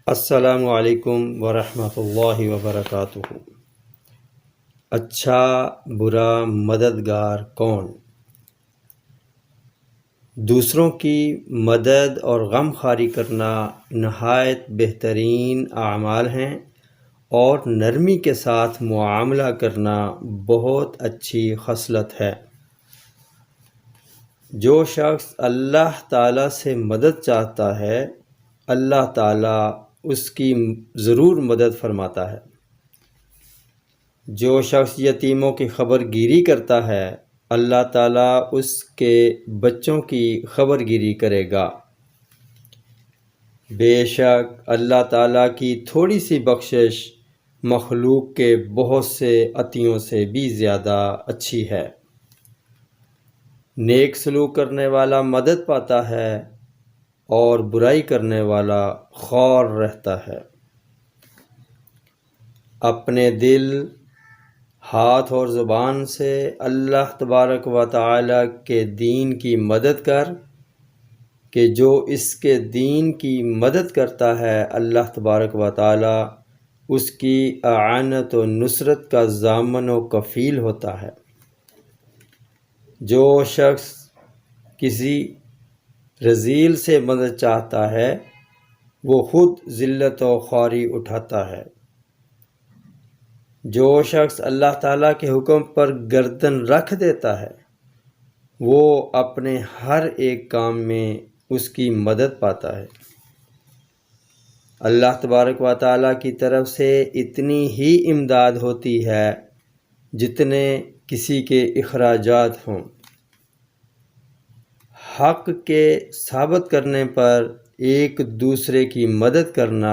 السلام علیکم ورحمۃ اللہ وبرکاتہ۔ اچھا برا مددگار کون؟ دوسروں کی مدد اور غم خواری کرنا نہایت بہترین اعمال ہیں، اور نرمی کے ساتھ معاملہ کرنا بہت اچھی خصلت ہے۔ جو شخص اللہ تعالیٰ سے مدد چاہتا ہے، اللہ تعالیٰ اس کی ضرور مدد فرماتا ہے۔ جو شخص یتیموں کی خبر گیری کرتا ہے، اللہ تعالیٰ اس کے بچوں کی خبر گیری کرے گا۔ بے شک اللہ تعالیٰ کی تھوڑی سی بخشش مخلوق کے بہت سے عطیوں سے بھی زیادہ اچھی ہے۔ نیک سلوک کرنے والا مدد پاتا ہے، اور برائی کرنے والا خوار رہتا ہے۔ اپنے دل، ہاتھ اور زبان سے اللہ تبارک و تعالی کے دین کی مدد کر، کہ جو اس کے دین کی مدد کرتا ہے اللہ تبارک و تعالی اس کی اعانت و نصرت کا ضامن و کفیل ہوتا ہے۔ جو شخص کسی رذیل سے مدد چاہتا ہے، وہ خود ذلت و خواری اٹھاتا ہے۔ جو شخص اللہ تعالیٰ کے حکم پر گردن رکھ دیتا ہے، وہ اپنے ہر ایک کام میں اس کی مدد پاتا ہے۔ اللہ تبارک و تعالیٰ کی طرف سے اتنی ہی امداد ہوتی ہے جتنے کسی کے اخراجات ہوں۔ حق کے ثابت کرنے پر ایک دوسرے کی مدد کرنا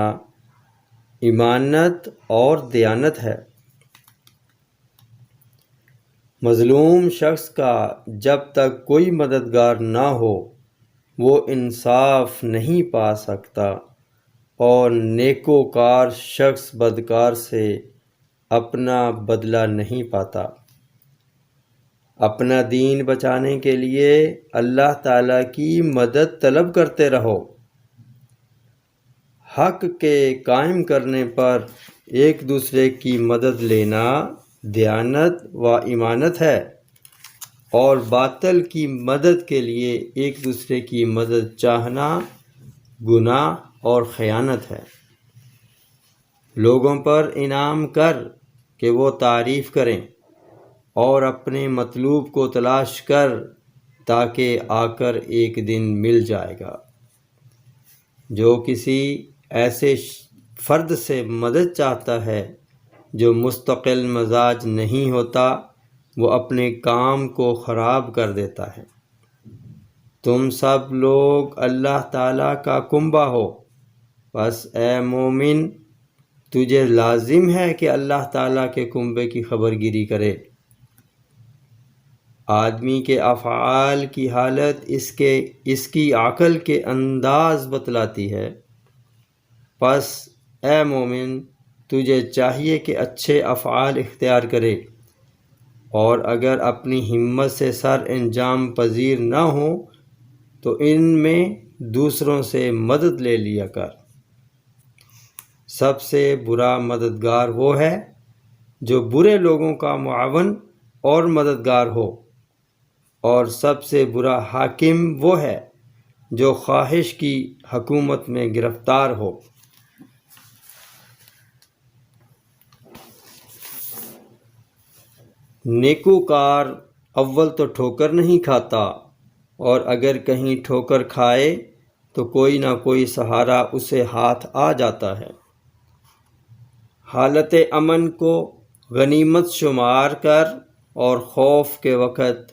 ایمانت اور دیانت ہے۔ مظلوم شخص کا جب تک کوئی مددگار نہ ہو، وہ انصاف نہیں پا سکتا، اور نیکوکار شخص بدکار سے اپنا بدلہ نہیں پاتا۔ اپنا دین بچانے کے لیے اللہ تعالیٰ کی مدد طلب کرتے رہو۔ حق کے قائم کرنے پر ایک دوسرے کی مدد لینا دیانت و ایمانت ہے، اور باطل کی مدد کے لیے ایک دوسرے کی مدد چاہنا گناہ اور خیانت ہے۔ لوگوں پر انعام کر کہ وہ تعریف کریں، اور اپنے مطلوب کو تلاش کر تاکہ آ کر ایک دن مل جائے گا۔ جو کسی ایسے فرد سے مدد چاہتا ہے جو مستقل مزاج نہیں ہوتا، وہ اپنے کام کو خراب کر دیتا ہے۔ تم سب لوگ اللہ تعالیٰ کا کنبہ ہو، بس اے مومن، تجھے لازم ہے کہ اللہ تعالیٰ کے کنبے کی خبر گیری کرے۔ آدمی کے افعال کی حالت اس کی عقل کے انداز بتلاتی ہے۔ پس اے مومن، تجھے چاہیے کہ اچھے افعال اختیار کرے، اور اگر اپنی ہمت سے سر انجام پذیر نہ ہو تو ان میں دوسروں سے مدد لے لیا کر۔ سب سے برا مددگار وہ ہے جو برے لوگوں کا معاون اور مددگار ہو، اور سب سے برا حاکم وہ ہے جو خواہش کی حکومت میں گرفتار ہو۔ نیکوکار اول تو ٹھوکر نہیں کھاتا، اور اگر کہیں ٹھوکر کھائے تو کوئی نہ کوئی سہارا اسے ہاتھ آ جاتا ہے۔ حالت امن کو غنیمت شمار کر، اور خوف کے وقت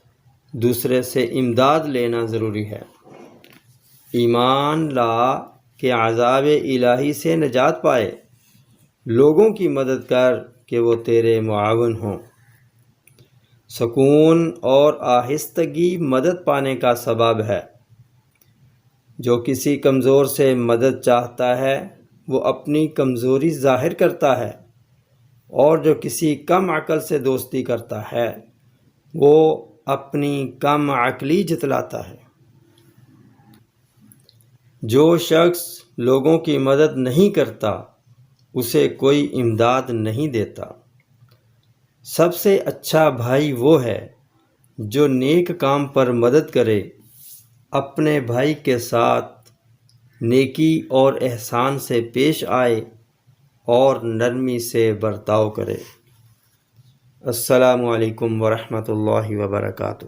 دوسرے سے امداد لینا ضروری ہے۔ ایمان لا کہ عذاب الہی سے نجات پائے۔ لوگوں کی مدد کر کہ وہ تیرے معاون ہوں۔ سکون اور آہستگی مدد پانے کا سبب ہے۔ جو کسی کمزور سے مدد چاہتا ہے، وہ اپنی کمزوری ظاہر کرتا ہے، اور جو کسی کم عقل سے دوستی کرتا ہے، وہ اپنی کم عقلی جتلاتا ہے۔ جو شخص لوگوں کی مدد نہیں کرتا اسے کوئی امداد نہیں دیتا۔ سب سے اچھا بھائی وہ ہے جو نیک کام پر مدد کرے، اپنے بھائی کے ساتھ نیکی اور احسان سے پیش آئے اور نرمی سے برتاؤ کرے۔ السلام علیکم ورحمۃ اللہ وبرکاتہ۔